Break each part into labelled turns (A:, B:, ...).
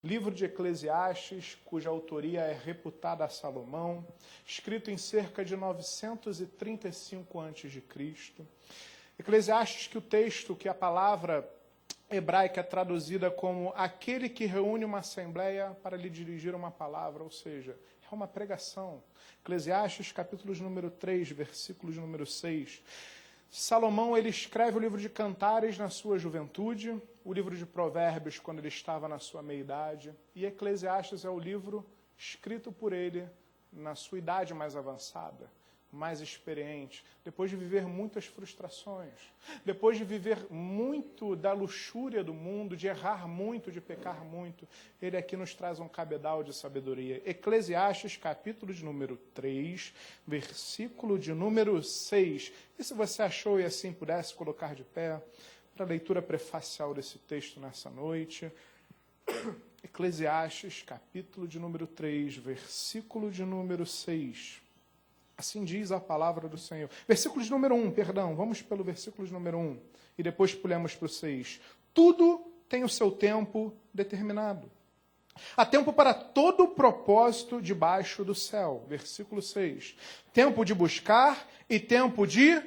A: Livro de Eclesiastes, cuja autoria é reputada a Salomão, escrito em cerca de 935 a.C. Eclesiastes, que o texto, que a palavra hebraica é traduzida como aquele que reúne uma assembleia para lhe dirigir uma palavra, ou seja, é uma pregação. Eclesiastes, capítulos número 3, versículos número 6. Salomão, ele escreve o livro de Cantares na sua juventude, o livro de Provérbios quando ele estava na sua meia-idade, e Eclesiastes é o livro escrito por ele na sua idade mais avançada, mais experiente, depois de viver muitas frustrações, depois de viver muito da luxúria do mundo, de errar muito, de pecar muito, ele aqui nos traz um cabedal de sabedoria. Eclesiastes, capítulo de número 3, versículo de número 6. E se você achou e assim pudesse colocar de pé para a leitura prefacial desse texto nessa noite. Eclesiastes, capítulo de número 3, versículo de número 6. Assim diz a palavra do Senhor. Versículo de número 1, perdão. Vamos pelo versículo de número 1. E depois pulemos para o 6. Tudo tem o seu tempo determinado. Há tempo para todo o propósito debaixo do céu. Versículo 6. Tempo de buscar e tempo de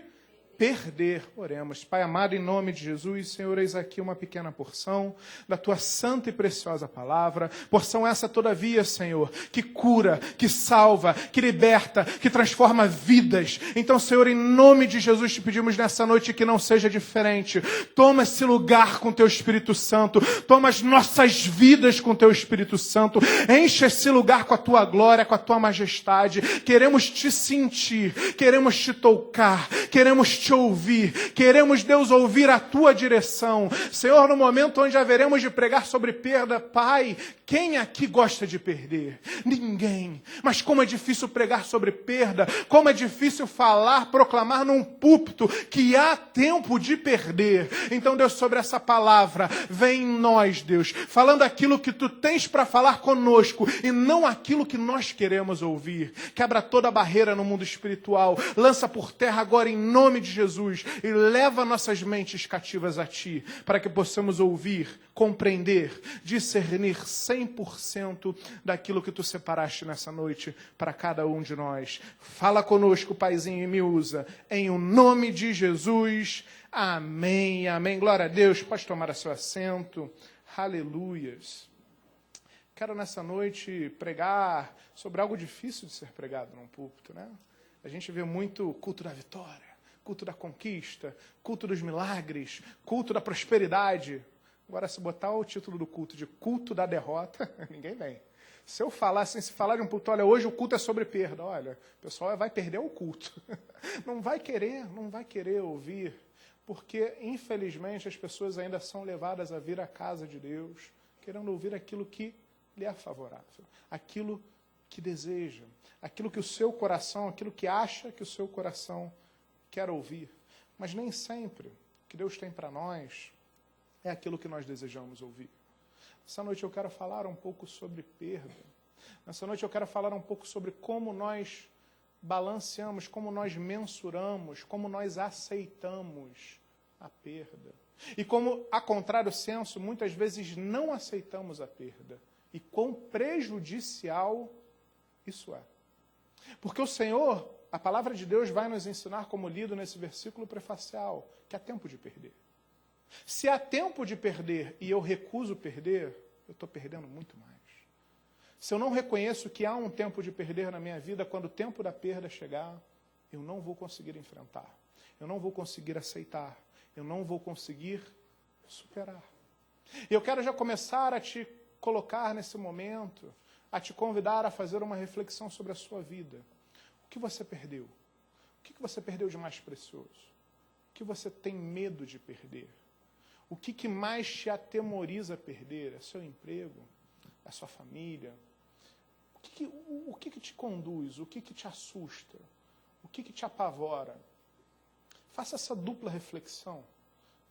A: perder. Oremos. Pai amado, em nome de Jesus, Senhor, eis aqui uma pequena porção da Tua santa e preciosa palavra. Porção essa, todavia, Senhor, que cura, que salva, que liberta, que transforma vidas. Então, Senhor, em nome de Jesus, te pedimos nessa noite que não seja diferente. Toma esse lugar com Teu Espírito Santo. Toma as nossas vidas com Teu Espírito Santo. Enche esse lugar com a Tua glória, com a Tua majestade. Queremos Te sentir, queremos Te tocar, queremos Te ouvir. Queremos, Deus, ouvir a Tua direção. Senhor, no momento onde haveremos de pregar sobre perda, Pai, quem aqui gosta de perder? Ninguém. Mas como é difícil pregar sobre perda, como é difícil falar, proclamar num púlpito que há tempo de perder. Então, Deus, sobre essa palavra, vem em nós, Deus, falando aquilo que Tu tens para falar conosco e não aquilo que nós queremos ouvir. Quebra toda a barreira no mundo espiritual. Lança por terra agora em nome de Jesus e leva nossas mentes cativas a Ti, para que possamos ouvir, compreender, discernir 100% daquilo que Tu separaste nessa noite para cada um de nós. Fala conosco, Paizinho, e me usa. Em o nome de Jesus. Amém, amém. Glória a Deus. Pode tomar o seu assento. Aleluias. Quero nessa noite pregar sobre algo difícil de ser pregado num púlpito, né? A gente vê muito culto da vitória, culto da conquista, culto dos milagres, culto da prosperidade. Agora, se botar o título do culto de culto da derrota, ninguém vem. Se eu falar assim, se falar de um culto, olha, hoje o culto é sobre perda, olha, o pessoal vai perder o culto. Não vai querer ouvir, porque, infelizmente, as pessoas ainda são levadas a vir à casa de Deus, querendo ouvir aquilo que lhe é favorável, aquilo que deseja, aquilo que o seu coração, aquilo que acha que o seu coração quer ouvir. Mas nem sempre o que Deus tem para nós é aquilo que nós desejamos ouvir. Nessa noite eu quero falar um pouco sobre perda. Nessa noite eu quero falar um pouco sobre como nós balanceamos, como nós mensuramos, como nós aceitamos a perda. E como, a contrário senso, muitas vezes não aceitamos a perda. E quão prejudicial isso é. Porque o Senhor, a palavra de Deus vai nos ensinar, como lido nesse versículo prefacial, que há tempo de perder. Se há tempo de perder e eu recuso perder, eu estou perdendo muito mais. Se eu não reconheço que há um tempo de perder na minha vida, quando o tempo da perda chegar, eu não vou conseguir enfrentar. Eu não vou conseguir aceitar. Eu não vou conseguir superar. E eu quero já começar a te colocar nesse momento, a te convidar a fazer uma reflexão sobre a sua vida. O que você perdeu? O que você perdeu de mais precioso? O que você tem medo de perder? O que mais te atemoriza perder? É seu emprego? É sua família? O que te conduz? O que te assusta? O que te apavora? Faça essa dupla reflexão.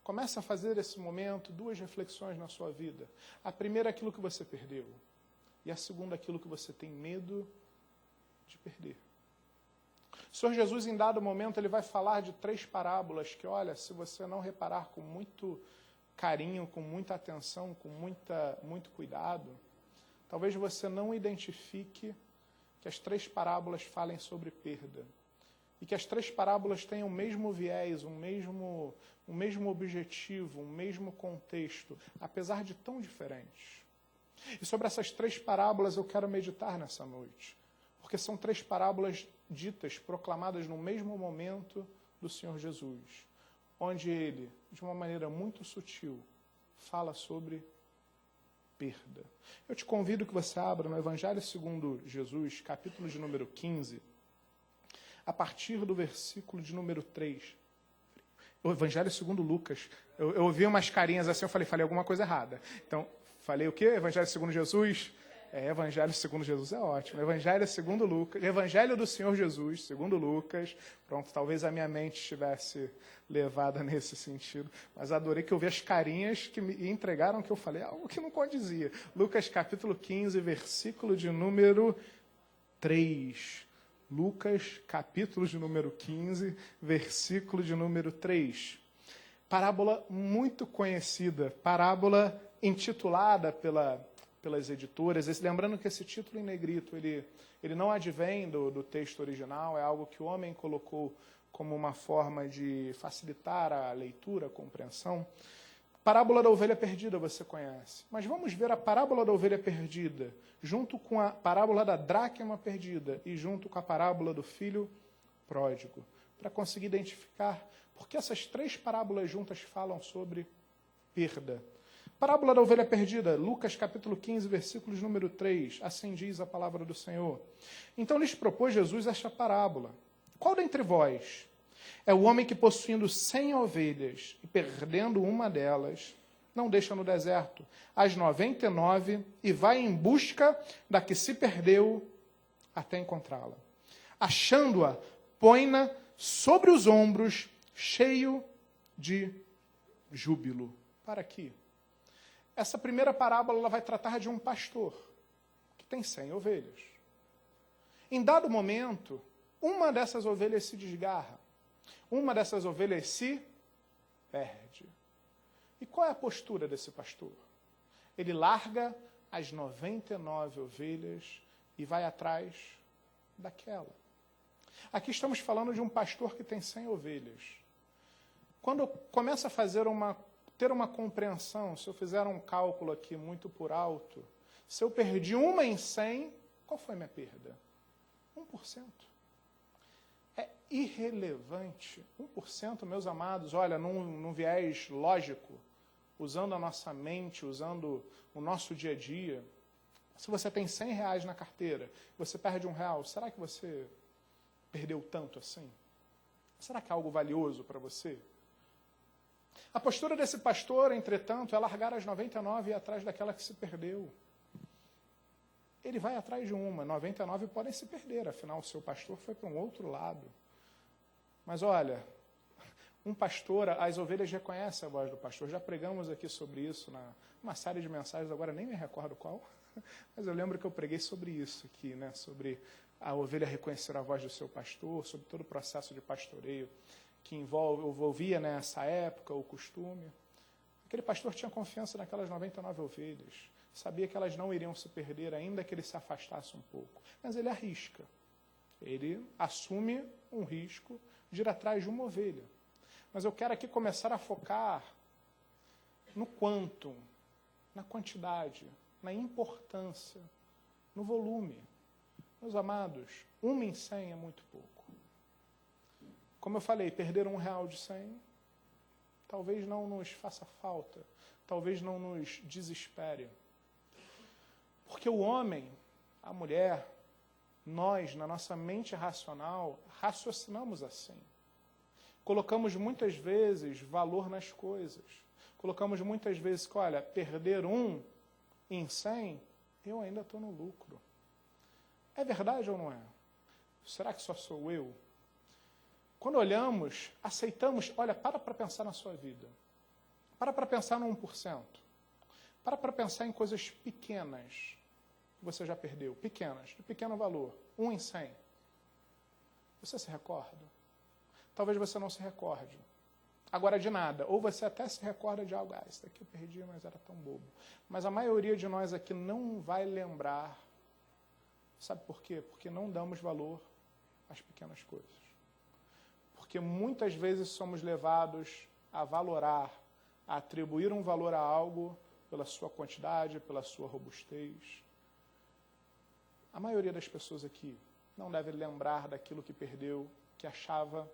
A: Comece a fazer esse momento 2 reflexões na sua vida. A primeira é aquilo que você perdeu. E a segunda é aquilo que você tem medo de perder. O Senhor Jesus, em dado momento, ele vai falar de 3 parábolas que, olha, se você não reparar com muito carinho, com muita atenção, com muito cuidado, talvez você não identifique que as 3 parábolas falem sobre perda. E que as 3 parábolas tenham o mesmo viés, o mesmo objetivo, o mesmo contexto, apesar de tão diferentes. E sobre essas 3 parábolas eu quero meditar nessa noite. Porque são 3 parábolas ditas, proclamadas no mesmo momento do Senhor Jesus. Onde ele, de uma maneira muito sutil, fala sobre perda. Eu te convido que você abra no Evangelho segundo Jesus, capítulo de número 15, a partir do versículo de número 3. O Evangelho segundo Lucas. Eu ouvi umas carinhas assim, eu falei alguma coisa errada. Então, falei o quê? Evangelho segundo Jesus? Evangelho segundo Jesus é ótimo. Evangelho segundo Lucas. Evangelho do Senhor Jesus, segundo Lucas. Pronto, talvez a minha mente estivesse levada nesse sentido. Mas adorei que eu vi as carinhas que me entregaram que eu falei algo que não condizia. Lucas capítulo 15, versículo de número 3. Lucas capítulo de número 15, versículo de número 3. Parábola muito conhecida. Parábola intitulada pelas editoras. Lembrando que esse título em negrito, ele não advém do texto original, é algo que o homem colocou como uma forma de facilitar a leitura, a compreensão. Parábola da ovelha perdida você conhece. Mas vamos ver a parábola da ovelha perdida, junto com a parábola da dracma perdida e junto com a parábola do filho pródigo, para conseguir identificar porque essas 3 parábolas juntas falam sobre perda. Parábola da ovelha perdida, Lucas capítulo 15, versículos número 3. Assim diz a palavra do Senhor. Então lhes propôs Jesus esta parábola. Qual dentre vós é o homem que, possuindo 100 ovelhas e perdendo uma delas, não deixa no deserto as 99 e vai em busca da que se perdeu até encontrá-la? Achando-a, põe-na sobre os ombros, cheio de júbilo. Para aqui. Essa primeira parábola ela vai tratar de um pastor que tem 100 ovelhas. Em dado momento, uma dessas ovelhas se desgarra. Uma dessas ovelhas se perde. E qual é a postura desse pastor? Ele larga as 99 ovelhas e vai atrás daquela. Aqui estamos falando de um pastor que tem 100 ovelhas. Quando começa a ter uma compreensão, se eu fizer um cálculo aqui muito por alto, se eu perdi uma em 100, qual foi a minha perda? 1%. É irrelevante. 1%, meus amados, olha, num viés lógico, usando a nossa mente, usando o nosso dia a dia, se você tem 100 reais na carteira, você perde R$1, será que você perdeu tanto assim? Será que é algo valioso para você? A postura desse pastor, entretanto, é largar as 99 e ir atrás daquela que se perdeu. Ele vai atrás de uma, 99 podem se perder, afinal o seu pastor foi para um outro lado. Mas olha, um pastor, as ovelhas reconhecem a voz do pastor, já pregamos aqui sobre isso numa série de mensagens, agora nem me recordo qual, mas eu lembro que eu preguei sobre isso aqui, né? Sobre a ovelha reconhecer a voz do seu pastor, sobre todo o processo de pastoreio que envolvia nessa época o costume. Aquele pastor tinha confiança naquelas 99 ovelhas, sabia que elas não iriam se perder, ainda que ele se afastasse um pouco. Mas ele arrisca. Ele assume um risco de ir atrás de uma ovelha. Mas eu quero aqui começar a focar no quantum, na quantidade, na importância, no volume. Meus amados, 1 em 100 é muito pouco. Como eu falei, perder R$1 de 100, talvez não nos faça falta, talvez não nos desespere. Porque o homem, a mulher, nós, na nossa mente racional, raciocinamos assim. Colocamos muitas vezes valor nas coisas. Colocamos muitas vezes que, olha, perder 1 em 100, eu ainda estou no lucro. É verdade ou não é? Será que só sou eu? Quando olhamos, aceitamos, olha, para pensar na sua vida. Para pensar no 1%. Para pensar em coisas pequenas que você já perdeu. Pequenas, de pequeno valor. 1 em 100. Você se recorda? Talvez você não se recorde. Agora, de nada. Ou você até se recorda de algo, isso daqui eu perdi, mas era tão bobo. Mas a maioria de nós aqui não vai lembrar. Sabe por quê? Porque não damos valor às pequenas coisas. Porque muitas vezes somos levados a valorar, a atribuir um valor a algo pela sua quantidade, pela sua robustez. A maioria das pessoas aqui não deve lembrar daquilo que perdeu, que achava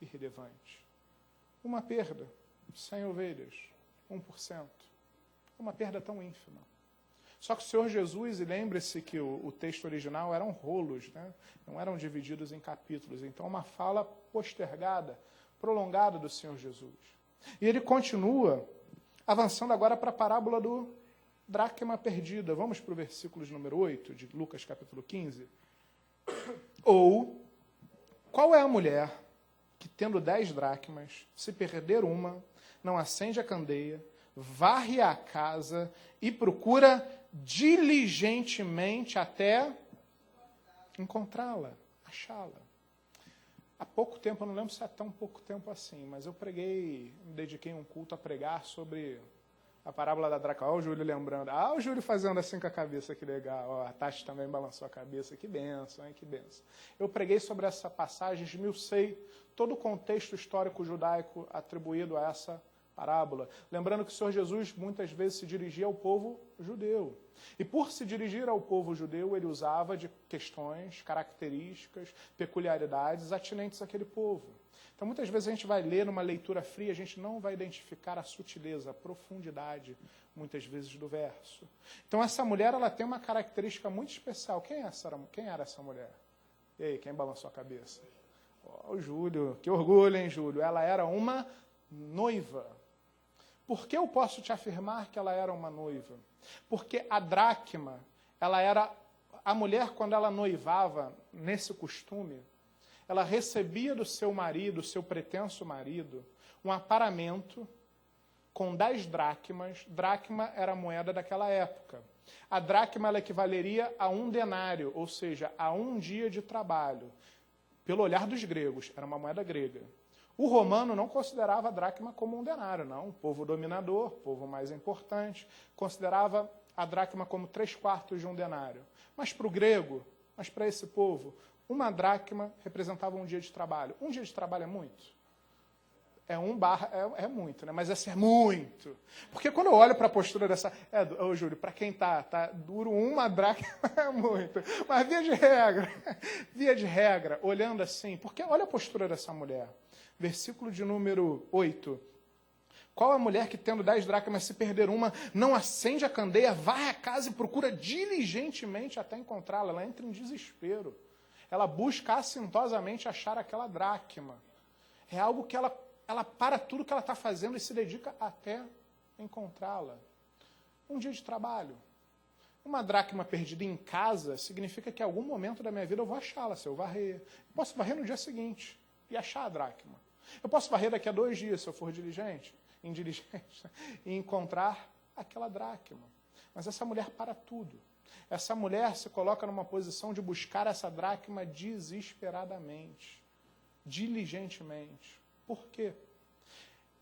A: irrelevante. Uma perda, 100 ovelhas, 1%. Uma perda tão ínfima. Só que o Senhor Jesus, e lembre-se que o texto original eram rolos, né? Não eram divididos em capítulos. Então, uma fala postergada, prolongada do Senhor Jesus. E ele continua avançando agora para a parábola do dracma perdida. Vamos para o versículo de número 8, de Lucas capítulo 15. Ou, qual é a mulher que, tendo 10 dracmas, se perder uma, não acende a candeia, varre a casa e procura diligentemente até encontrá-la, achá-la? Há pouco tempo, eu não lembro se é tão pouco tempo assim, mas eu me dediquei um culto a pregar sobre a parábola da dracma. Olha o Júlio lembrando. O Júlio fazendo assim com a cabeça, que legal. A Tati também balançou a cabeça, que benção, hein, que benção. Eu preguei sobre essa passagem, esmiucei todo o contexto histórico judaico atribuído a essa parábola. Lembrando que o Senhor Jesus muitas vezes se dirigia ao povo judeu. E por se dirigir ao povo judeu, ele usava de questões, características, peculiaridades atinentes àquele povo. Então, muitas vezes a gente vai ler numa leitura fria, a gente não vai identificar a sutileza, a profundidade, muitas vezes, do verso. Então, essa mulher, ela tem uma característica muito especial. Quem era essa mulher? E aí, quem balançou a cabeça? O Júlio. Que orgulho, hein, Júlio? Ela era uma noiva. Por que eu posso te afirmar que ela era uma noiva? Porque a dracma, ela era... A mulher, quando ela noivava, nesse costume, ela recebia do seu marido, seu pretenso marido, um aparamento com 10 dracmas. Dracma era a moeda daquela época. A dracma ela equivaleria a 1 denário, ou seja, a 1 dia de trabalho. Pelo olhar dos gregos, era uma moeda grega. O romano não considerava a dracma como 1 denário, não. O povo dominador, povo mais importante, considerava a dracma como 3/4 de 1 denário. Mas para o grego, mas para esse povo, 1 dracma representava 1 dia de trabalho. 1 dia de trabalho é muito? É muito, né? Mas essa é muito. Porque quando eu olho para a postura dessa... Júlio, para quem tá duro, 1 dracma é muito. Mas via de regra, olhando assim, porque olha a postura dessa mulher. Versículo de número 8. Qual a mulher que, tendo 10 dracmas, se perder uma, não acende a candeia, vai à casa e procura diligentemente até encontrá-la? Ela entra em desespero. Ela busca assintosamente achar aquela dracma. É algo que ela para tudo que ela está fazendo e se dedica até encontrá-la. 1 dia de trabalho. 1 dracma perdida em casa significa que em algum momento da minha vida eu vou achá-la, se eu varrer. Eu posso varrer no dia seguinte e achar a dracma. Eu posso varrer daqui a 2 dias, se eu for diligente, e encontrar aquela dracma. Mas essa mulher para tudo. Essa mulher se coloca numa posição de buscar essa dracma desesperadamente, diligentemente. Por quê?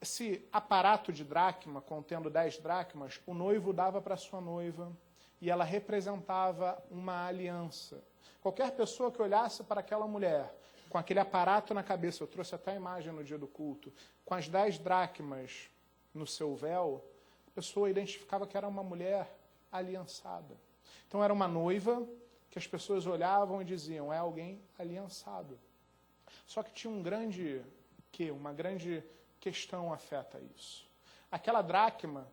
A: Esse aparato de dracma, contendo 10 dracmas, o noivo dava para sua noiva e ela representava uma aliança. Qualquer pessoa que olhasse para aquela mulher com aquele aparato na cabeça, eu trouxe até a imagem no dia do culto, com as 10 dracmas no seu véu, a pessoa identificava que era uma mulher aliançada. Então era uma noiva que as pessoas olhavam e diziam, é alguém aliançado. Só que tinha uma grande questão afeta isso. Aquela dracma,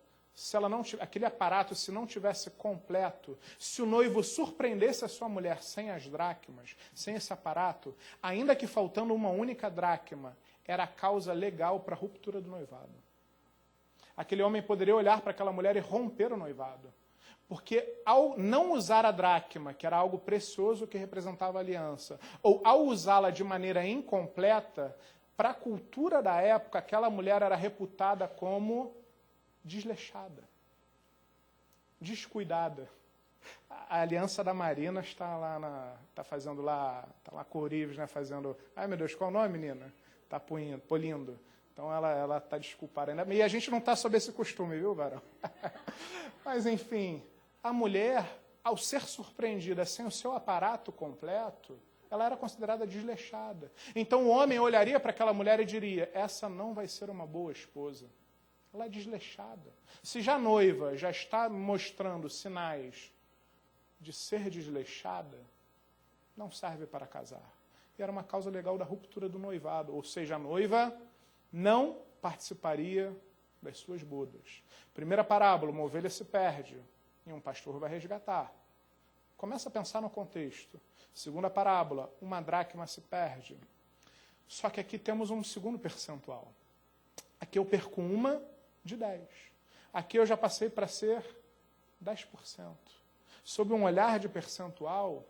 A: aquele aparato, se não tivesse completo, se o noivo surpreendesse a sua mulher sem as dracmas, sem esse aparato, ainda que faltando uma única dracma, era a causa legal para a ruptura do noivado. Aquele homem poderia olhar para aquela mulher e romper o noivado. Porque ao não usar a dracma, que era algo precioso que representava a aliança, ou ao usá-la de maneira incompleta, para a cultura da época, aquela mulher era reputada como desleixada, descuidada. A aliança da Marina está lá está lá com o Orives, né, fazendo... Ai, meu Deus, qual é o nome, menina? Está polindo. Então ela está desculpada ainda. E a gente não está sob esse costume, viu, varão? Mas, enfim, a mulher, ao ser surpreendida sem o seu aparato completo, ela era considerada desleixada. Então o homem olharia para aquela mulher e diria, essa não vai ser uma boa esposa. Ela é desleixada. Se já noiva já está mostrando sinais de ser desleixada, não serve para casar. E era uma causa legal da ruptura do noivado. Ou seja, a noiva não participaria das suas bodas. Primeira parábola, uma ovelha se perde e um pastor vai resgatar. Começa a pensar no contexto. Segunda parábola, uma dracma se perde. Só que aqui temos um segundo percentual. Aqui eu perco 1 de 10. Aqui eu já passei para ser 10%. Sob um olhar de percentual,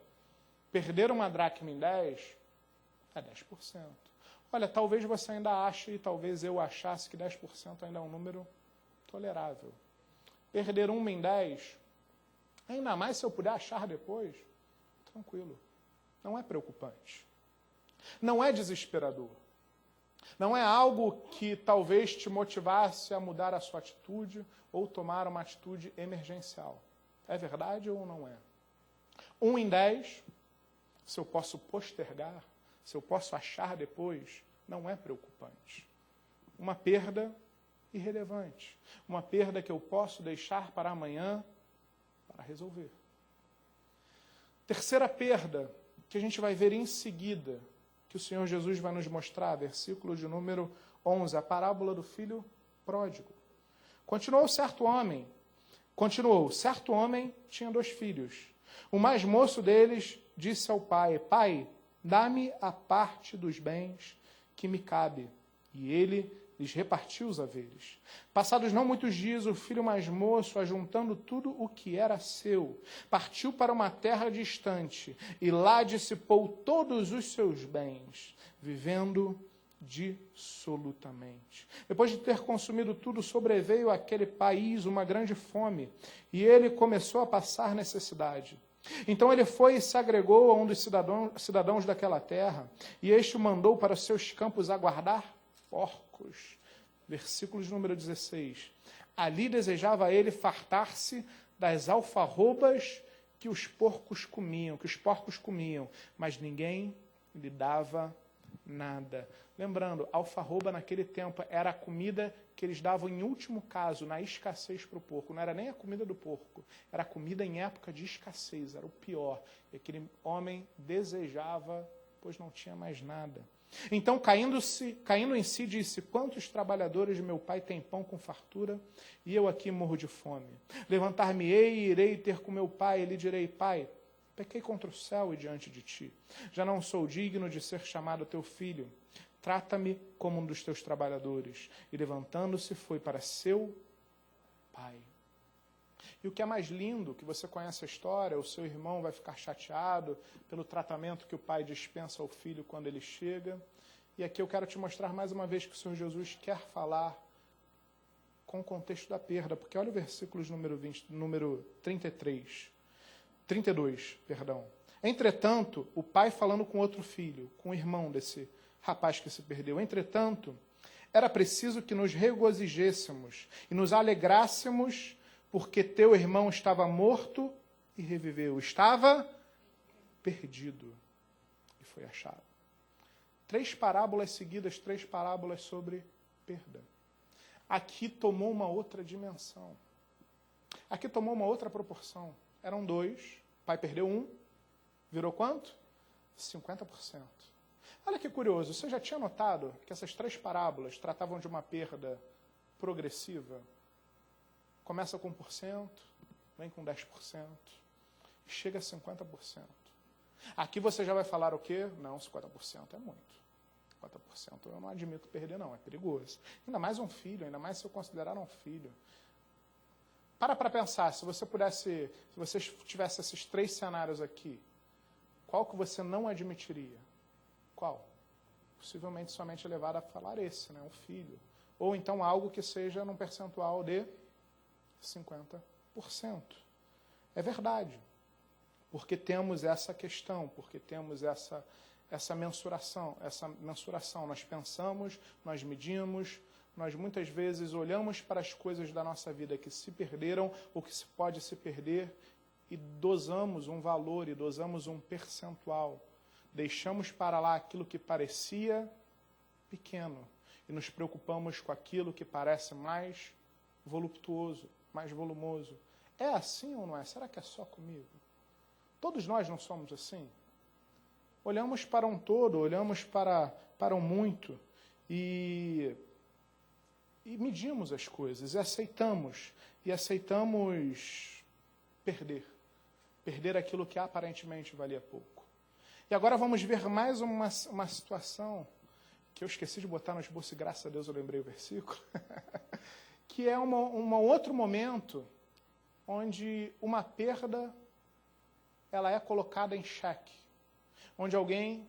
A: perder uma dracma em 10 é 10%. Olha, talvez você ainda ache, e talvez eu achasse que 10% ainda é um número tolerável. Perder 1 em 10, ainda mais se eu puder achar depois, tranquilo. Não é preocupante. Não é desesperador. Não é algo que talvez te motivasse a mudar a sua atitude ou tomar uma atitude emergencial. É verdade ou não é? 1 em 10, se eu posso postergar, se eu posso achar depois, não é preocupante. Uma perda irrelevante. Uma perda que eu posso deixar para amanhã para resolver. Terceira perda, que a gente vai ver em seguida, que o Senhor Jesus vai nos mostrar, versículo de número 11, a parábola do filho pródigo. Certo homem tinha 2 filhos. O mais moço deles disse ao pai, pai, dá-me a parte dos bens que me cabe. E ele lhes repartiu os haveres. Passados não muitos dias, o filho mais moço, ajuntando tudo o que era seu, partiu para uma terra distante e lá dissipou todos os seus bens, vivendo dissolutamente. Depois de ter consumido tudo, sobreveio àquele país uma grande fome e ele começou a passar necessidade. Então ele foi e se agregou a um dos cidadãos daquela terra, e este o mandou para os seus campos aguardar porcos. Versículo de número 16. Ali desejava ele fartar-se das alfarrobas que os porcos comiam, mas ninguém lhe dava nada. Lembrando, alfarroba naquele tempo era a comida que eles davam em último caso, na escassez para o porco. Não era nem a comida do porco, era a comida em época de escassez, era o pior. E aquele homem desejava, pois não tinha mais nada. Então, caindo em si, disse, quantos trabalhadores de meu pai têm pão com fartura, e eu aqui morro de fome? Levantar-me-ei e irei ter com meu pai, e lhe direi, pai, pequei contra o céu e diante de ti. Já não sou digno de ser chamado teu filho. Trata-me como um dos teus trabalhadores. E levantando-se, foi para seu pai. E o que é mais lindo, que você conhece a história, o seu irmão vai ficar chateado pelo tratamento que o pai dispensa ao filho quando ele chega. E aqui eu quero te mostrar mais uma vez que o Senhor Jesus quer falar com o contexto da perda. Porque olha o versículo de número 32. Entretanto, o pai falando com outro filho, com o irmão desse rapaz que se perdeu. Entretanto, era preciso que nos regozijêssemos e nos alegrássemos, porque teu irmão estava morto e reviveu. Estava perdido e foi achado. 3 parábolas seguidas, 3 parábolas sobre perda. Aqui tomou uma outra dimensão. Aqui tomou uma outra proporção. Eram 2, o pai perdeu 1, virou quanto? 50%. Olha que curioso, você já tinha notado que essas 3 parábolas tratavam de uma perda progressiva? Começa com 1%, vem com 10%, e chega a 50%. Aqui você já vai falar o quê? Não, 50% é muito. 50% eu não admito perder, não, é perigoso. Ainda mais um filho, ainda mais se eu considerar um filho. Para pensar, se você tivesse esses 3 cenários aqui, qual que você não admitiria? Qual? Possivelmente somente levado a falar esse, né? Um filho. Ou então algo que seja num percentual de 50%. É verdade. Porque temos essa questão, porque temos essa mensuração. Nós pensamos, nós medimos, nós muitas vezes olhamos para as coisas da nossa vida que se perderam ou que se pode se perder e dosamos um valor e dosamos um percentual. Deixamos para lá aquilo que parecia pequeno e nos preocupamos com aquilo que parece mais voluptuoso, mais volumoso. É assim ou não é? Será que é só comigo? Todos nós não somos assim? Olhamos para um todo, olhamos para um muito e medimos as coisas e aceitamos perder aquilo que aparentemente valia pouco. E agora vamos ver mais uma situação que eu esqueci de botar no esboço e graças a Deus eu lembrei o versículo, que é um outro momento onde uma perda ela é colocada em xeque, onde alguém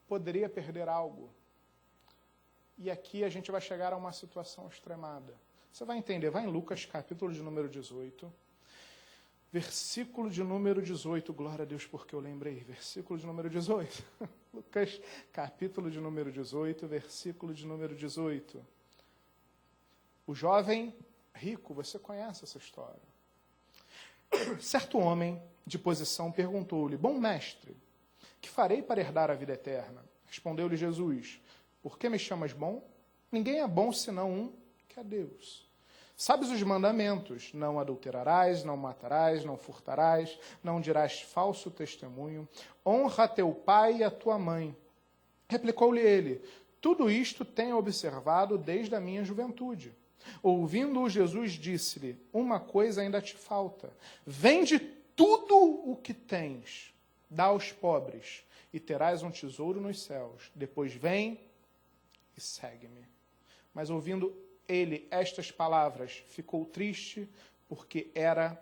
A: poderia perder algo. E aqui a gente vai chegar a uma situação extremada. Você vai entender, vai em Lucas, capítulo de número 18, versículo de número 18, glória a Deus porque eu lembrei, versículo de número 18. Lucas, capítulo de número 18, versículo de número 18. O jovem rico, você conhece essa história. Certo homem de posição perguntou-lhe, bom mestre, que farei para herdar a vida eterna? Respondeu-lhe Jesus, por que me chamas bom? Ninguém é bom senão um, que é Deus. Sabes os mandamentos, não adulterarás, não matarás, não furtarás, não dirás falso testemunho, honra a teu pai e a tua mãe. Replicou-lhe ele, tudo isto tenho observado desde a minha juventude. Ouvindo-o, Jesus disse-lhe, uma coisa ainda te falta, vende tudo o que tens, dá aos pobres, e terás um tesouro nos céus. Depois vem e segue-me. Mas ouvindo ele estas palavras, ficou triste porque era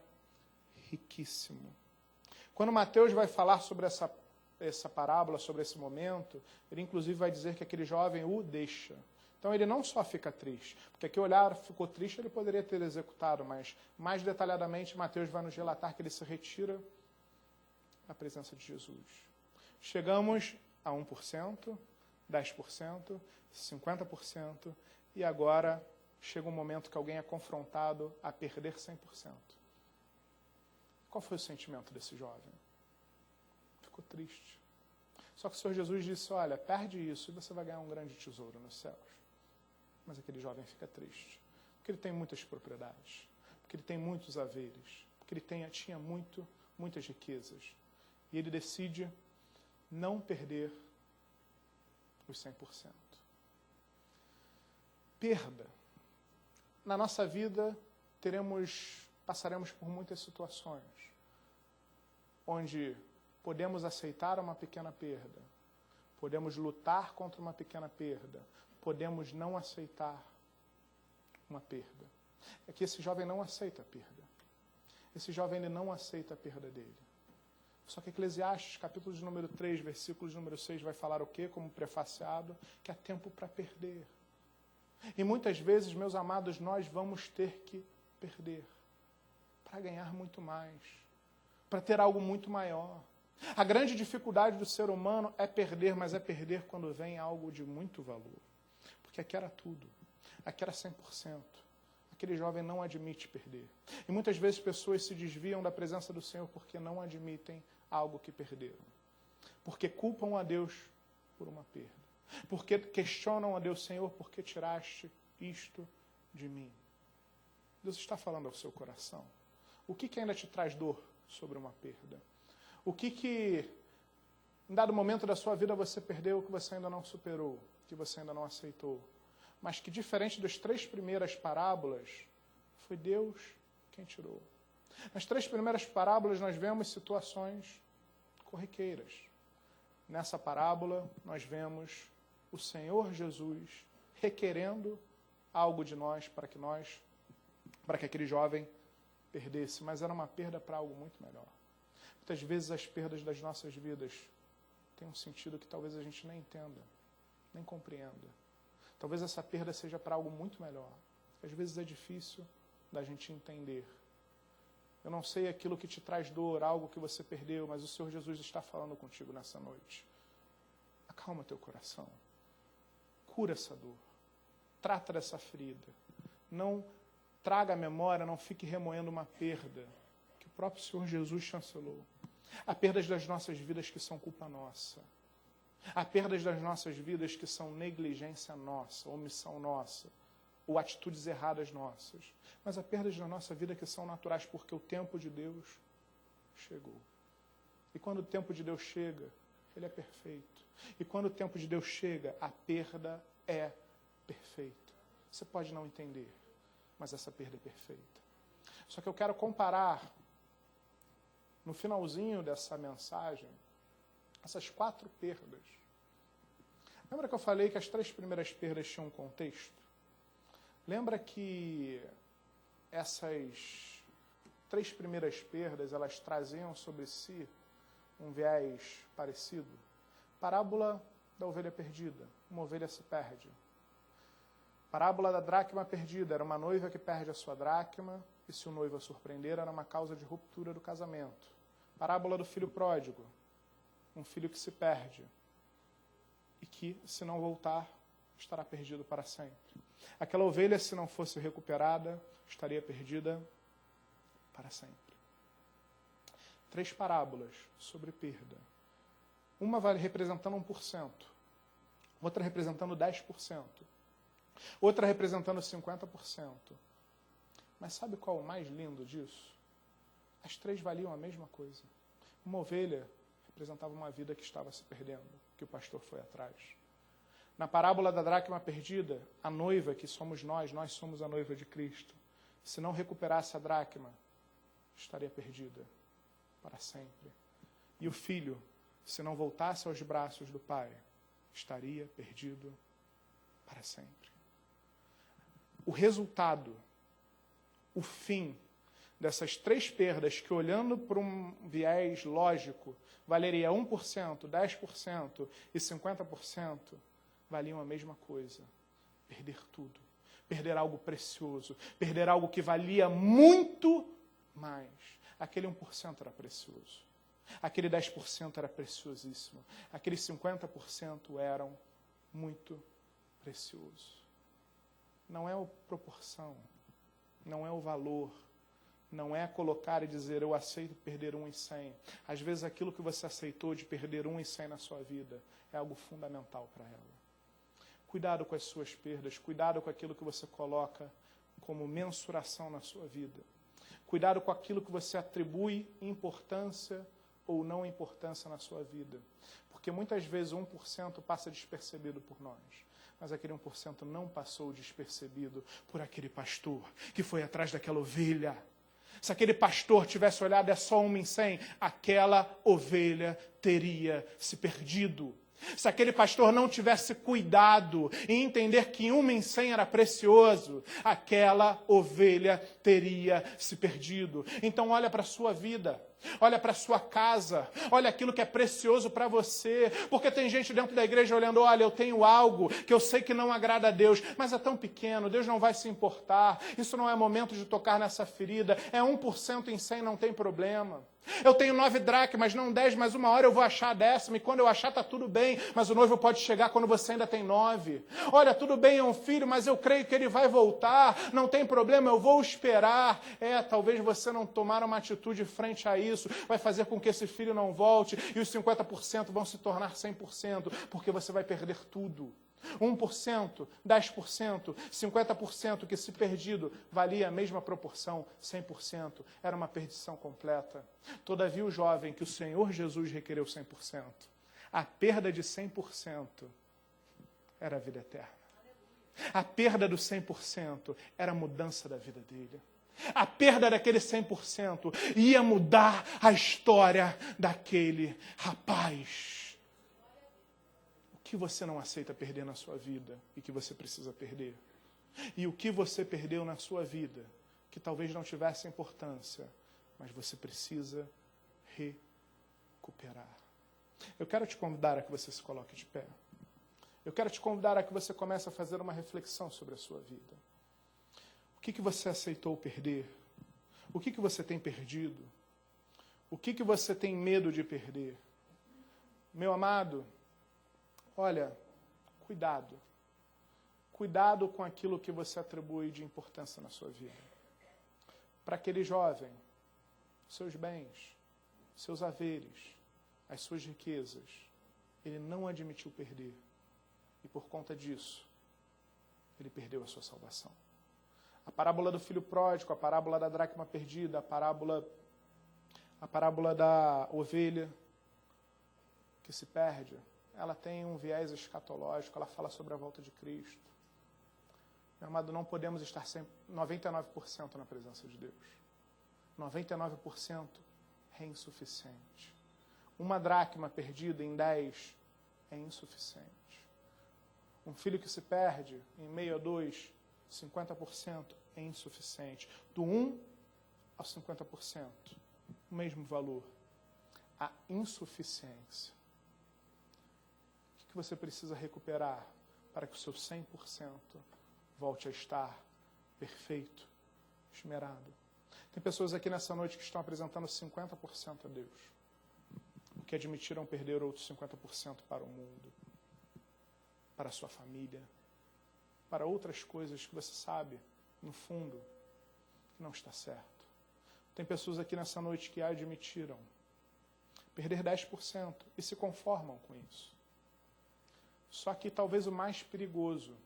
A: riquíssimo. Quando Mateus vai falar sobre essa parábola, sobre esse momento, ele inclusive vai dizer que aquele jovem o deixa. Então ele não só fica triste, porque aqui olhar ficou triste, ele poderia ter executado, mas mais detalhadamente Mateus vai nos relatar que ele se retira da presença de Jesus. Chegamos a 1%, 10%, 50%, e agora chega um momento que alguém é confrontado a perder 100%. Qual foi o sentimento desse jovem? Ficou triste. Só que o Senhor Jesus disse, olha, perde isso e você vai ganhar um grande tesouro nos céus. Mas aquele jovem fica triste, porque ele tem muitas propriedades, porque ele tem muitos haveres, porque ele tinha muitas riquezas. E ele decide não perder os 100%. Perda. Na nossa vida, passaremos por muitas situações, onde podemos aceitar uma pequena perda, podemos lutar contra uma pequena perda, podemos não aceitar uma perda. É que esse jovem não aceita a perda. Esse jovem ele não aceita a perda dele. Só que Eclesiastes, capítulo de número 3, versículo de número 6, vai falar o quê? Como prefaciado, que há tempo para perder. E muitas vezes, meus amados, nós vamos ter que perder para ganhar muito mais, para ter algo muito maior. A grande dificuldade do ser humano é perder, mas é perder quando vem algo de muito valor. Porque aqui era tudo, aqui era 100%. Aquele jovem não admite perder. E muitas vezes pessoas se desviam da presença do Senhor porque não admitem algo que perderam. Porque culpam a Deus por uma perda. Porque questionam a Deus, Senhor, por que tiraste isto de mim? Deus está falando ao seu coração. O que ainda te traz dor sobre uma perda? O que em dado momento da sua vida você perdeu que você ainda não superou, que você ainda não aceitou? Mas que diferente das 3 primeiras parábolas, foi Deus quem tirou. Nas 3 primeiras parábolas nós vemos situações corriqueiras. Nessa parábola nós vemos o Senhor Jesus requerendo algo de nós para que aquele jovem perdesse, mas era uma perda para algo muito melhor. Muitas vezes as perdas das nossas vidas têm um sentido que talvez a gente nem entenda, nem compreenda. Talvez essa perda seja para algo muito melhor. Às vezes é difícil da gente entender. Eu não sei aquilo que te traz dor, algo que você perdeu, mas o Senhor Jesus está falando contigo nessa noite. acalma teu coração. Cura essa dor. Trata dessa ferida. Não traga à memória, não fique remoendo uma perda que o próprio Senhor Jesus chancelou. Há perdas das nossas vidas que são culpa nossa. Há perdas das nossas vidas que são negligência nossa, omissão nossa, ou atitudes erradas nossas. Mas há perdas da nossa vida que são naturais porque o tempo de Deus chegou. E quando o tempo de Deus chega, Ele é perfeito. E quando o tempo de Deus chega, a perda é perfeita. Você pode não entender, mas essa perda é perfeita. Só que eu quero comparar, no finalzinho dessa mensagem, essas 4 perdas. Lembra que eu falei que as 3 primeiras perdas tinham um contexto? Lembra que essas 3 primeiras perdas, elas traziam sobre si um viés parecido? Parábola da ovelha perdida. Uma ovelha se perde. Parábola da dracma perdida. Era uma noiva que perde a sua dracma, e se o noivo a surpreender, era uma causa de ruptura do casamento. Parábola do filho pródigo. Um filho que se perde e que, se não voltar, estará perdido para sempre. Aquela ovelha, se não fosse recuperada, estaria perdida para sempre. 3 parábolas sobre perda. Uma vai representando 1%, outra representando 10%, outra representando 50%. Mas sabe qual é o mais lindo disso? As 3 valiam a mesma coisa. Uma ovelha representava uma vida que estava se perdendo, que o pastor foi atrás. Na parábola da dracma perdida, a noiva, que somos nós somos a noiva de Cristo, se não recuperasse a dracma, estaria perdida para sempre. E o filho, se não voltasse aos braços do pai, estaria perdido para sempre. O resultado, o fim dessas 3 perdas que, olhando por um viés lógico, valeria 1%, 10% e 50%, valiam a mesma coisa. Perder tudo. Perder algo precioso. Perder algo que valia muito mais. Aquele 1% era precioso. Aquele 10% era preciosíssimo. Aqueles 50% eram muito preciosos. Não é a proporção. Não é o valor. Não é colocar e dizer, eu aceito perder 1 em 100. Às vezes aquilo que você aceitou de perder 1 em 100 na sua vida é algo fundamental para ela. Cuidado com as suas perdas, cuidado com aquilo que você coloca como mensuração na sua vida. Cuidado com aquilo que você atribui importância ou não importância na sua vida. Porque muitas vezes 1% passa despercebido por nós. Mas aquele 1% não passou despercebido por aquele pastor que foi atrás daquela ovelha. Se aquele pastor tivesse olhado, é só 1 em 100, aquela ovelha teria se perdido. Se aquele pastor não tivesse cuidado em entender que 1 em 100 era precioso, aquela ovelha teria se perdido. Então olha para a sua vida. Olha para a sua casa, olha aquilo que é precioso para você, porque tem gente dentro da igreja olhando, olha, eu tenho algo que eu sei que não agrada a Deus, mas é tão pequeno, Deus não vai se importar, isso não é momento de tocar nessa ferida, é 1% em 100, não tem problema. Eu tenho 9 dracmas, não 10, mas uma hora eu vou achar a 10ª, e quando eu achar está tudo bem, mas o noivo pode chegar quando você ainda tem 9. Olha, tudo bem, é um filho, mas eu creio que ele vai voltar, não tem problema, eu vou esperar. Talvez você não tomar uma atitude frente a isso, vai fazer com que esse filho não volte, e os 50% vão se tornar 100%, porque você vai perder tudo. 1%, 10%, 50% que se perdido valia a mesma proporção, 100%. Era uma perdição completa. Todavia o jovem que o Senhor Jesus requereu 100%, a perda de 100% era a vida eterna. A perda do 100% era a mudança da vida dele. A perda daquele 100% ia mudar a história daquele rapaz. O que você não aceita perder na sua vida e que você precisa perder? E o que você perdeu na sua vida que talvez não tivesse importância, mas você precisa recuperar? Eu quero te convidar a que você se coloque de pé. Eu quero te convidar a que você comece a fazer uma reflexão sobre a sua vida. O que você aceitou perder? O que você tem perdido? O que você tem medo de perder? Meu amado, olha, cuidado. Cuidado com aquilo que você atribui de importância na sua vida. Para aquele jovem, seus bens, seus haveres, as suas riquezas, ele não admitiu perder. E por conta disso, ele perdeu a sua salvação. A parábola do filho pródigo, a parábola da dracma perdida, a parábola da ovelha que se perde, ela tem um viés escatológico, ela fala sobre a volta de Cristo. Meu amado, não podemos estar sempre 99% na presença de Deus. 99% é insuficiente. Uma dracma perdida em 10 é insuficiente. Um filho que se perde em meio a 2, 50% é insuficiente. Do 1 ao 50%, o mesmo valor. A insuficiência. O que você precisa recuperar para que o seu 100% volte a estar perfeito, esmerado? Tem pessoas aqui nessa noite que estão apresentando 50% a Deus, porque admitiram perder outros 50% para o mundo, para a sua família, para outras coisas que você sabe, no fundo, que não está certo. Tem pessoas aqui nessa noite que admitiram perder 10% e se conformam com isso. Só que talvez o mais perigoso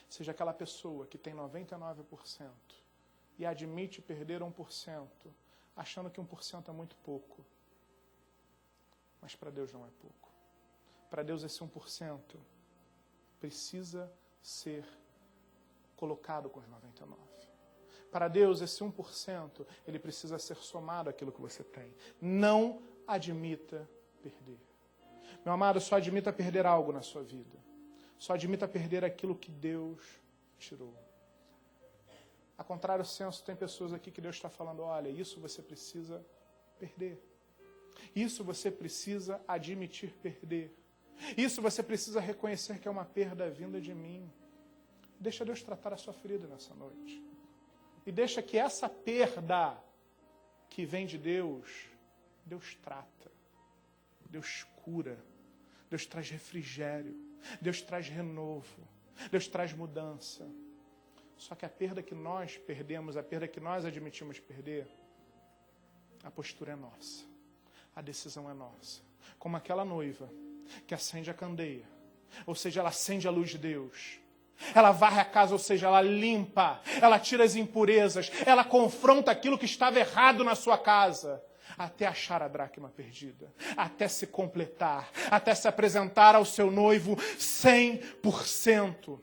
A: seja aquela pessoa que tem 99% e admite perder 1%, achando que 1% é muito pouco. Mas para Deus não é pouco. Para Deus esse 1% precisa ser colocado com os 99%. Para Deus esse 1%, ele precisa ser somado àquilo que você tem. Não admita perder. Meu amado, só admita perder algo na sua vida. Só admita perder aquilo que Deus tirou. A contrário senso, tem pessoas aqui que Deus está falando, olha, isso você precisa perder. Isso você precisa admitir perder. Isso você precisa reconhecer que é uma perda vinda de mim. Deixa Deus tratar a sua ferida nessa noite. E deixa que essa perda que vem de Deus, Deus trata. Deus cura. Deus traz refrigério. Deus traz renovo. Deus traz mudança. Só que a perda que nós perdemos, a perda que nós admitimos perder, a postura é nossa. A decisão é nossa. Como aquela noiva que acende a candeia. Ou seja, ela acende a luz de Deus. Ela varre a casa, ou seja, ela limpa. Ela tira as impurezas. Ela confronta aquilo que estava errado na sua casa. Até achar a dracma perdida. Até se completar. Até se apresentar ao seu noivo 100%.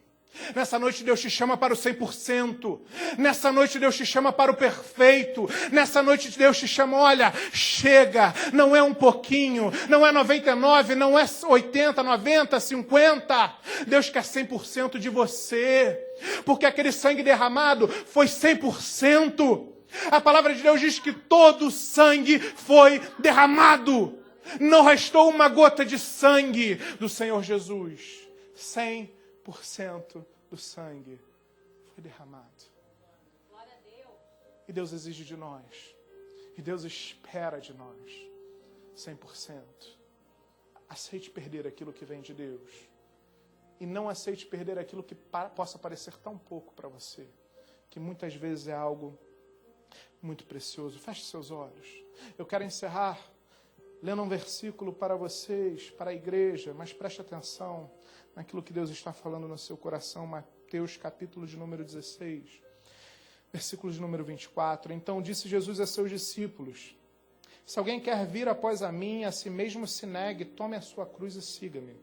A: Nessa noite Deus te chama para o 100%. Nessa noite Deus te chama para o perfeito. Nessa noite Deus te chama, olha, chega. Não é um pouquinho, não é 99, não é 80, 90, 50. Deus quer 100% de você. Porque aquele sangue derramado foi 100%. A palavra de Deus diz que todo o sangue foi derramado. Não restou uma gota de sangue do Senhor Jesus. 100% do sangue foi derramado.
B: Glória a Deus.
A: E Deus exige de nós. E Deus espera de nós. 100%. Aceite perder aquilo que vem de Deus. E não aceite perder aquilo que possa parecer tão pouco para você. Que muitas vezes é algo muito precioso. Feche seus olhos. Eu quero encerrar lendo um versículo para vocês, para a igreja, mas preste atenção naquilo que Deus está falando no seu coração. Mateus capítulo de número 16, versículo de número 24. Então disse Jesus a seus discípulos: se alguém quer vir após a mim, a si mesmo se negue, tome a sua cruz e siga-me.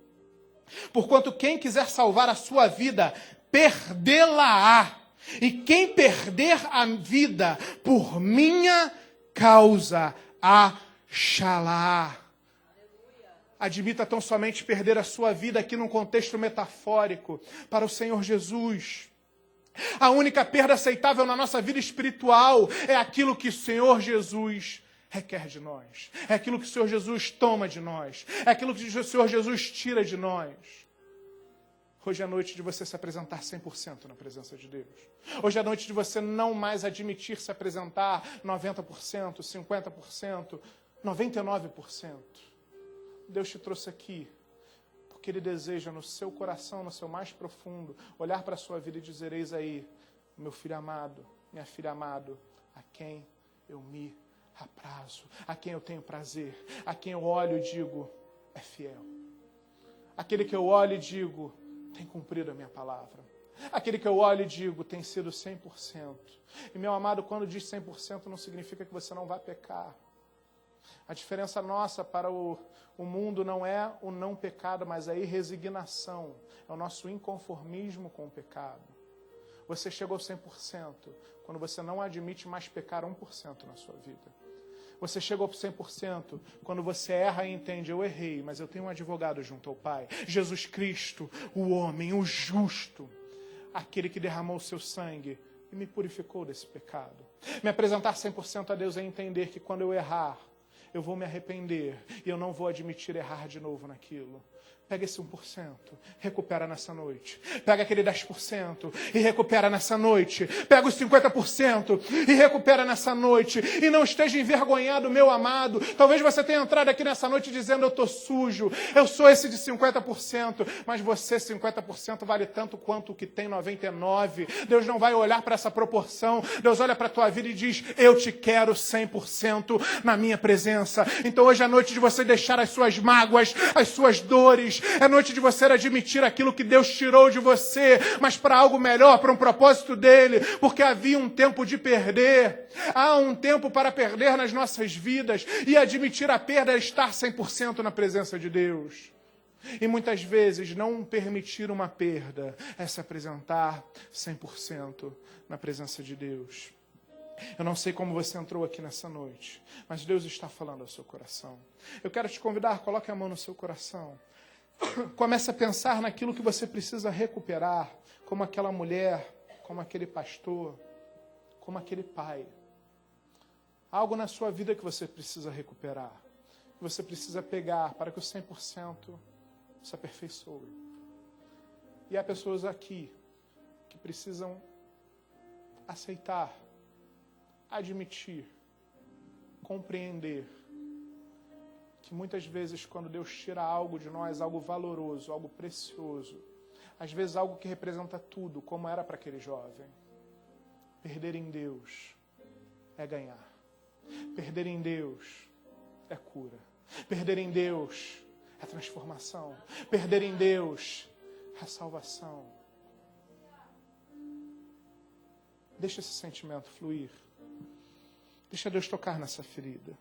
A: Porquanto quem quiser salvar a sua vida, perdê-la-á. E quem perder a vida por minha causa, achará. Admita tão somente perder a sua vida aqui num contexto metafórico para o Senhor Jesus. A única perda aceitável na nossa vida espiritual é aquilo que o Senhor Jesus requer de nós. É aquilo que o Senhor Jesus toma de nós. É aquilo que o Senhor Jesus tira de nós. Hoje é a noite de você se apresentar 100% na presença de Deus. Hoje é a noite de você não mais admitir se apresentar 90%, 50%, 99%. Deus te trouxe aqui Porque Ele deseja no seu coração, no seu mais profundo, olhar para a sua vida e dizer: eis aí, meu filho amado, minha filha amado, a quem eu me aprazo, a quem eu tenho prazer, a quem eu olho e digo, é fiel. Aquele que eu olho e digo, tem cumprido a minha palavra. Aquele que eu olho e digo, tem sido 100%. E meu amado, quando diz 100%, não significa que você não vai pecar. A diferença nossa para o mundo não é o não pecado, mas a irresignação. É o nosso inconformismo com o pecado. Você chegou 100% quando você não admite mais pecar 1% na sua vida. Você chegou para 100% quando você erra e entende: eu errei, mas eu tenho um advogado junto ao Pai. Jesus Cristo, o homem, o justo, aquele que derramou o seu sangue e me purificou desse pecado. Me apresentar 100% a Deus é entender que quando eu errar, eu vou me arrepender e eu não vou admitir errar de novo naquilo. Pega esse 1%, recupera nessa noite. Pega aquele 10% e recupera nessa noite. Pega os 50% e recupera nessa noite. E não esteja envergonhado, meu amado. Talvez você tenha entrado aqui nessa noite dizendo: eu estou sujo, eu sou esse de 50%. Mas você, 50%, vale tanto quanto o que tem 99%. Deus não vai olhar para essa proporção. Deus olha para a tua vida e diz: eu te quero 100% na minha presença. Então hoje é a noite de você deixar as suas mágoas, as suas dores. É noite de você admitir aquilo que Deus tirou de você, mas para algo melhor, para um propósito dele, porque havia um tempo de perder. Há um tempo para perder nas nossas vidas, e admitir a perda é estar 100% na presença de Deus. E muitas vezes não permitir uma perda é se apresentar 100% na presença de Deus. Eu não sei como você entrou aqui nessa noite, mas Deus está falando ao seu coração. Eu quero te convidar, coloque a mão no seu coração. Comece a pensar naquilo que você precisa recuperar, como aquela mulher, como aquele pastor, como aquele pai. Algo na sua vida que você precisa recuperar, que você precisa pegar para que o 100% se aperfeiçoe. E há pessoas aqui que precisam aceitar, admitir, compreender que muitas vezes quando Deus tira algo de nós, algo valoroso, algo precioso, às vezes algo que representa tudo, como era para aquele jovem, perder em Deus é ganhar. Perder em Deus é cura. Perder em Deus é transformação. Perder em Deus é salvação. Deixa esse sentimento fluir. Deixa Deus tocar nessa ferida.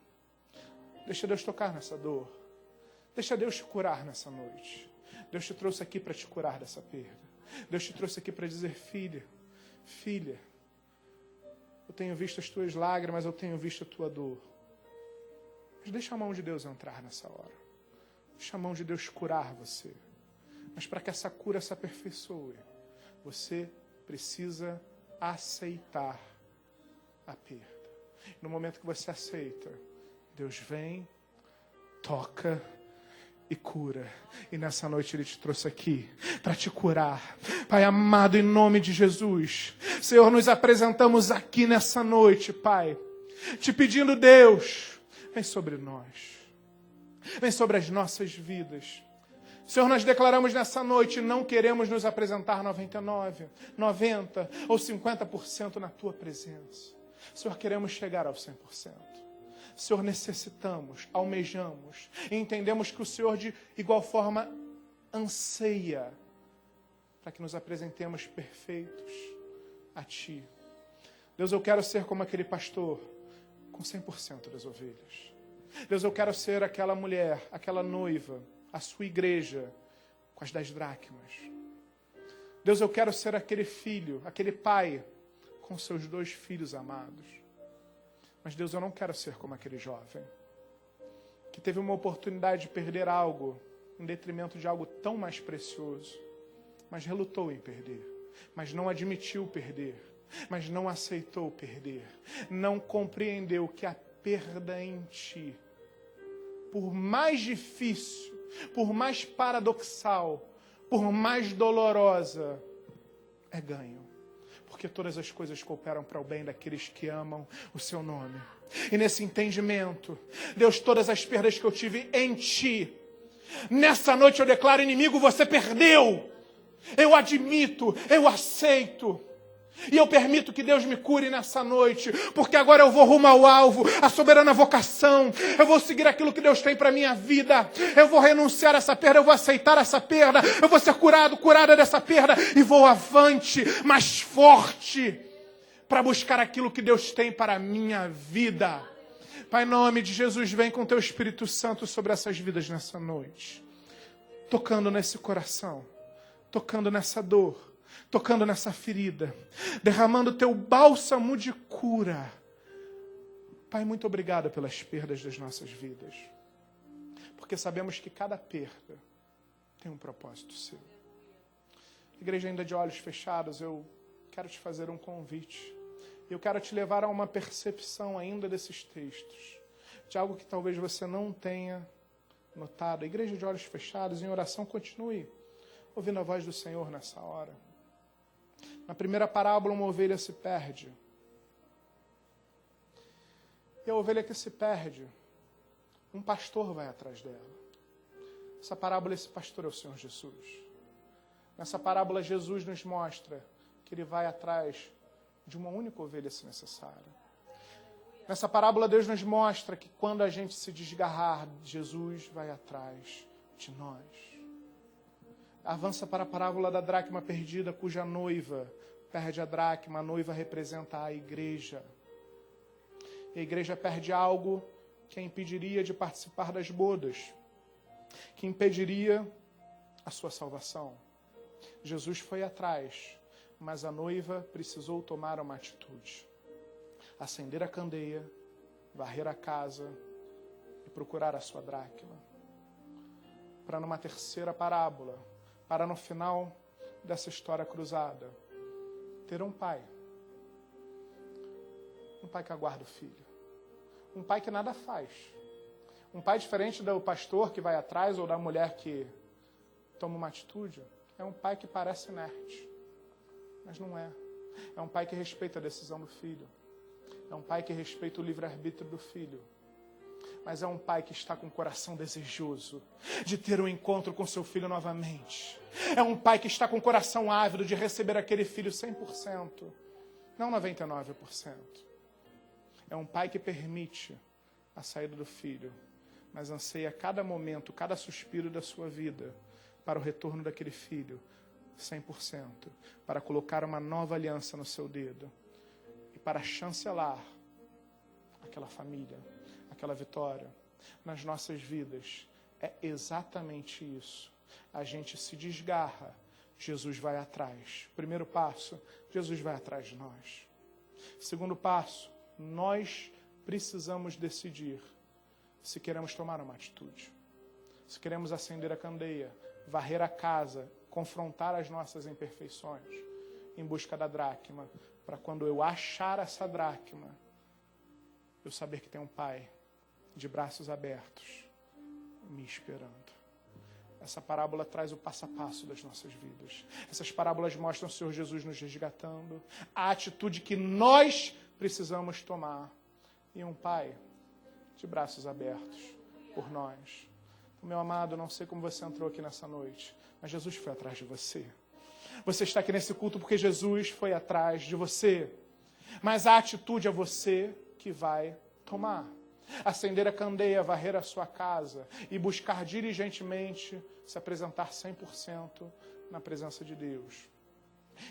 A: Deixa Deus tocar nessa dor. Deixa Deus te curar nessa noite. Deus te trouxe aqui para te curar dessa perda. Deus te trouxe aqui para dizer: filha, filha, eu tenho visto as tuas lágrimas, eu tenho visto a tua dor. Mas deixa a mão de Deus entrar nessa hora. Deixa a mão de Deus curar você. Mas para que essa cura se aperfeiçoe, você precisa aceitar a perda. No momento que você aceita, Deus vem, toca e cura. E nessa noite Ele te trouxe aqui para te curar. Pai amado, em nome de Jesus, Senhor, nos apresentamos aqui nessa noite, Pai, te pedindo: Deus, vem sobre nós. Vem sobre as nossas vidas. Senhor, nós declaramos nessa noite: não queremos nos apresentar 99%, 90% ou 50% na Tua presença. Senhor, queremos chegar ao 100%. Senhor, necessitamos, almejamos e entendemos que o Senhor de igual forma anseia para que nos apresentemos perfeitos a Ti. Deus, eu quero ser como aquele pastor com 100% das ovelhas. Deus, eu quero ser aquela mulher, aquela noiva, a sua igreja com as 10 dracmas. Deus, eu quero ser aquele filho, aquele pai com seus 2 filhos amados. Mas Deus, eu não quero ser como aquele jovem que teve uma oportunidade de perder algo em detrimento de algo tão mais precioso, mas relutou em perder, mas não admitiu perder, mas não aceitou perder, não compreendeu que a perda em ti, por mais difícil, por mais paradoxal, por mais dolorosa, é ganho. Porque todas as coisas cooperam para o bem daqueles que amam o seu nome. E nesse entendimento, Deus, todas as perdas que eu tive em Ti, Nessa noite eu declaro: inimigo, você perdeu. Eu admito, eu aceito. E eu permito que Deus me cure nessa noite, porque agora eu vou rumo ao alvo, a soberana vocação. Eu vou seguir aquilo que Deus tem para a minha vida. Eu vou renunciar a essa perda, eu vou aceitar essa perda. Eu vou ser curado, curada dessa perda. E vou avante, mais forte, para buscar aquilo que Deus tem para a minha vida. Pai, em nome de Jesus, vem com teu Espírito Santo sobre essas vidas nessa noite. Tocando nesse coração, tocando nessa dor, tocando nessa ferida, derramando teu bálsamo de cura. Pai, muito obrigado pelas perdas das nossas vidas, porque sabemos que cada perda tem um propósito seu. Igreja, ainda de olhos fechados, eu quero te fazer um convite. Eu quero te levar a uma percepção ainda desses textos, de algo que talvez você não tenha notado. Igreja de olhos fechados, em oração, continue ouvindo a voz do Senhor nessa hora. Na primeira parábola, uma ovelha se perde. E a ovelha que se perde, um pastor vai atrás dela. Essa parábola, esse pastor é o Senhor Jesus. Nessa parábola, Jesus nos mostra que ele vai atrás de uma única ovelha, se necessário. Nessa parábola, Deus nos mostra que quando a gente se desgarrar, Jesus vai atrás de nós. Avança para a parábola da dracma perdida, cuja noiva perde a dracma. A noiva representa a igreja. E a igreja perde algo que a impediria de participar das bodas, que impediria a sua salvação. Jesus foi atrás, mas a noiva precisou tomar uma atitude. Acender a candeia, varrer a casa e procurar a sua dracma. Para numa terceira parábola, para no final dessa história cruzada, ter um pai que aguarda o filho, um pai que nada faz, um pai diferente do pastor que vai atrás ou da mulher que toma uma atitude. É um pai que parece inerte, mas não é. É um pai que respeita a decisão do filho, é um pai que respeita o livre-arbítrio do filho. Mas é um pai que está com o coração desejoso de ter um encontro com seu filho novamente. É um pai que está com o coração ávido de receber aquele filho 100%, não 99%. É um pai que permite a saída do filho, mas anseia cada momento, cada suspiro da sua vida para o retorno daquele filho 100%, para colocar uma nova aliança no seu dedo e para chancelar aquela família, aquela vitória. Nas nossas vidas é exatamente isso. A gente se desgarra, Jesus vai atrás. Primeiro passo, Jesus vai atrás de nós. Segundo passo, nós precisamos decidir se queremos tomar uma atitude, se queremos acender a candeia, varrer a casa, confrontar as nossas imperfeições em busca da dracma, para quando eu achar essa dracma, eu saber que tem um pai de braços abertos me esperando. Essa parábola traz o passo a passo das nossas vidas. Essas parábolas mostram o Senhor Jesus nos resgatando, a atitude que nós precisamos tomar, e um pai de braços abertos por nós. Meu amado, não sei como você entrou aqui nessa noite, mas Jesus foi atrás de você. Você está aqui nesse culto porque Jesus foi atrás de você. Mas a atitude é você que vai tomar. Acender a candeia, varrer a sua casa e buscar diligentemente se apresentar 100% na presença de Deus.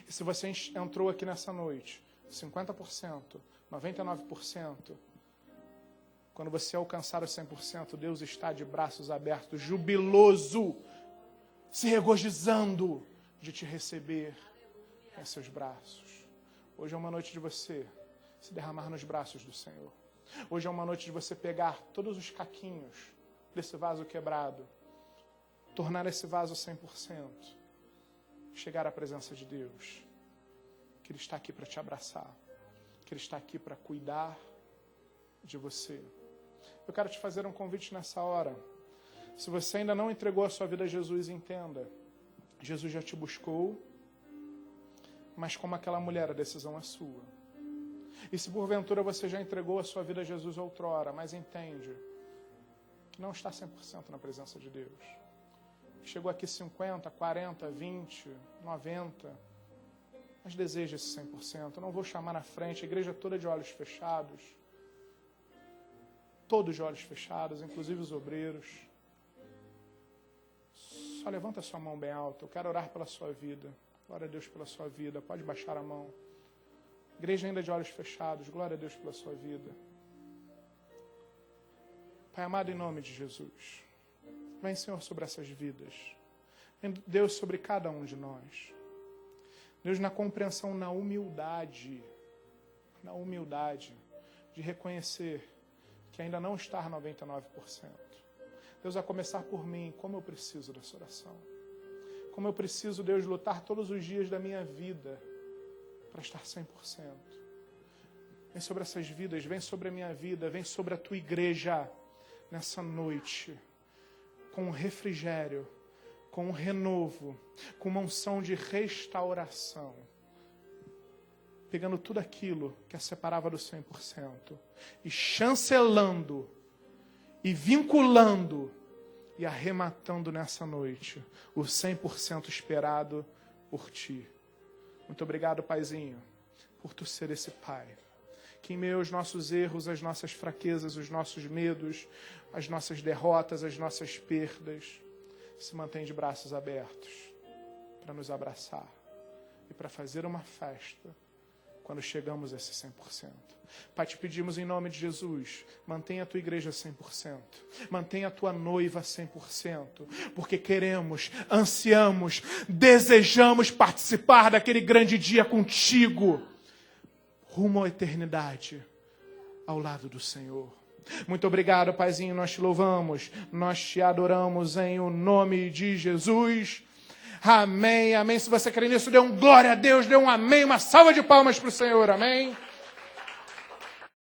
A: E se você entrou aqui nessa noite, 50%, 99%, quando você alcançar os 100%, Deus está de braços abertos, jubiloso, se regozijando de te receber em seus braços. Hoje é uma noite de você se derramar nos braços do Senhor. Hoje é uma noite de você pegar todos os caquinhos desse vaso quebrado, tornar esse vaso 100%, chegar à presença de Deus, que Ele está aqui para te abraçar, que Ele está aqui para cuidar de você. Eu quero te fazer um convite nessa hora. Se você ainda não entregou a sua vida a Jesus, entenda, Jesus já te buscou, mas como aquela mulher, a decisão é sua. E se porventura você já entregou a sua vida a Jesus outrora, mas entende que não está 100% na presença de Deus, Chegou aqui 50, 40, 20, 90, mas deseja esse 100%. Eu não vou chamar na frente, a igreja toda de olhos fechados, todos de olhos fechados, inclusive os obreiros. Só levanta a sua mão bem alta, eu quero orar pela sua vida. Glória a Deus pela sua vida, pode baixar a mão. Igreja ainda de olhos fechados, glória a Deus pela sua vida. Pai amado, em nome de Jesus, vem, Senhor, sobre essas vidas. Vem, Deus, sobre cada um de nós. Deus, na compreensão, na humildade de reconhecer que ainda não está 99%. Deus, a começar por mim, como eu preciso dessa oração. Como eu preciso, Deus, lutar todos os dias da minha vida para estar 100%. Vem sobre essas vidas, vem sobre a minha vida, vem sobre a tua igreja nessa noite, com um refrigério, com um renovo, com uma unção de restauração, pegando tudo aquilo que a separava do 100% e chancelando e vinculando e arrematando nessa noite o 100% esperado por ti. Muito obrigado, Paizinho, por tu ser esse Pai, que em meio aos nossos erros, às nossas fraquezas, os nossos medos, as nossas derrotas, as nossas perdas, se mantém de braços abertos para nos abraçar e para fazer uma festa quando chegamos a esse 100%. Pai, te pedimos em nome de Jesus, mantenha a tua igreja 100%, mantenha a tua noiva 100%, porque queremos, ansiamos, desejamos participar daquele grande dia contigo, rumo à eternidade, ao lado do Senhor. Muito obrigado, Paizinho, nós te louvamos, nós te adoramos em o nome de Jesus. Amém, amém. Se você crê nisso, dê um glória a Deus, dê um amém, uma salva de palmas para o Senhor, amém.